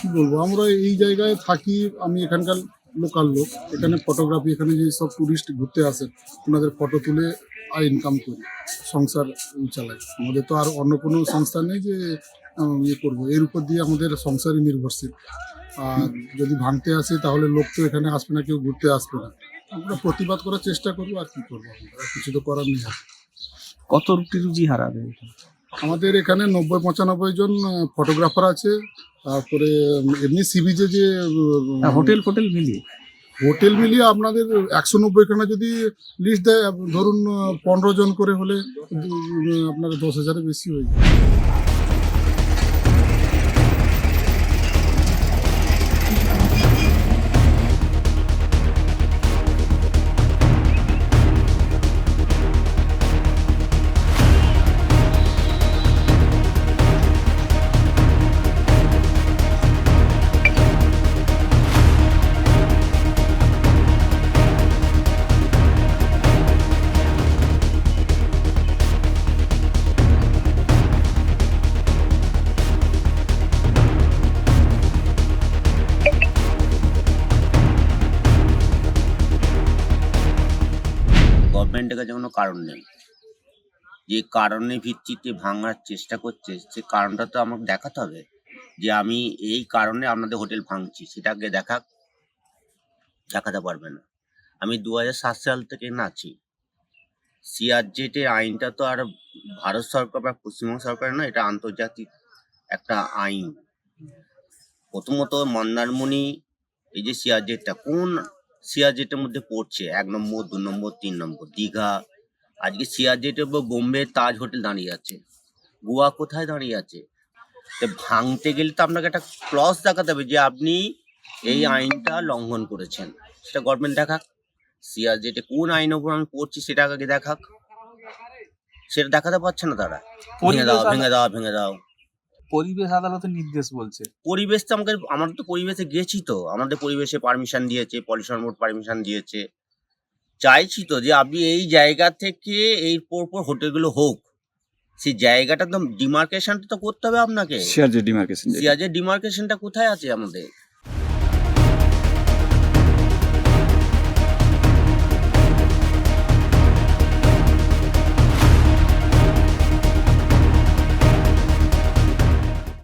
কি বলবো, আমরা এই জায়গায় থাকি, আমি এখানকার লোকাল লোক। এখানে ফটোগ্রাফি, এখানে যে সব টুরিস্ট ঘুরতে আসে ওনাদের ফটো তুলে ইনকাম করি, সংসার চালাই। আমাদের তো আর অন্য কোনো সংস্থা নেই যে ইয়ে করবো, এর উপর দিয়ে আমাদের সংসারই নির্ভরশীল। আর যদি ভাঙতে আসে তাহলে লোক তো এখানে আসবে না, কেউ ঘুরতে আসবে না। আমরা প্রতিবাদ করার চেষ্টা করবো, আর কি করবো, আমরা কিছু তো করার নেই। কত রুজি হারাবে? আমাদের এখানে 90-95 জন ফটোগ্রাফার আছে। তারপরে এমনি সিবিজে যে হোটেল মিলিয়ে হোটেল মিলিয়ে আপনাদের 190 খানা যদি লিস্ট দেয়, ধরুন 15 জন করে হলে আপনার 10,000-এর বেশি হয়ে যায়। গভর্নমেন্টের কাছে কোনো কারণ নেই। যে কারণের ভিত্তিতে ভাঙার চেষ্টা করছে, সে কারণটা তো আমাকে দেখাতে হবে যে আমি এই কারণে আপনাদের হোটেল ভাঙছি, সেটাকে দেখাতে পারবে না। আমি 2007 সাল থেকে আছি। সিআরজেটের আইনটা তো আর ভারত সরকার বা পশ্চিমবঙ্গ সরকারের নয়, এটা আন্তর্জাতিক একটা আইন। প্রথমত মন্দারমণি, এই যে সিআরজেটটা কোন সিআরজেটের মধ্যে পড়ছে? 1 নম্বর, 2 নম্বর, 3 নম্বর। দীঘা, আজকে সিআরজেটের উপর বোম্বে তাজ হোটেল দাঁড়িয়ে আছে, গোয়া কোথায় দাঁড়িয়ে আছে? তো ভাঙতে গেলে তো আপনাকে একটা ক্লজ দেখাতে হবে যে আপনি এই আইনটা লঙ্ঘন করেছেন, সেটা গভর্নমেন্ট দেখাক। সিআরজেটে কোন আইনের উপর আমি পড়ছি সেটা আগে দেখাক, সেটা দেখাতে পারছে না তারা। ভেঙে দাও। পরিবেশ আদালতের নির্দেশ বলছে। পরিবেশ তো আমরা তো পরিবেশে গেছি, তো আমাদের পরিবেশে পারমিশন দিয়েছে, পলিউশন বোর্ড পারমিশন দিয়েছে। চাইছি তো যে আপনি এই জায়গা থেকে এই পর হোটেলগুলো হোক, সেই জায়গাটা তো ডিমার্কেশনটা তো করতে হবে আপনাকে। সিআরজে ডিমার্কেশন সিআরজে ডিমার্কেশনটা কোথায় আছে আমাদের?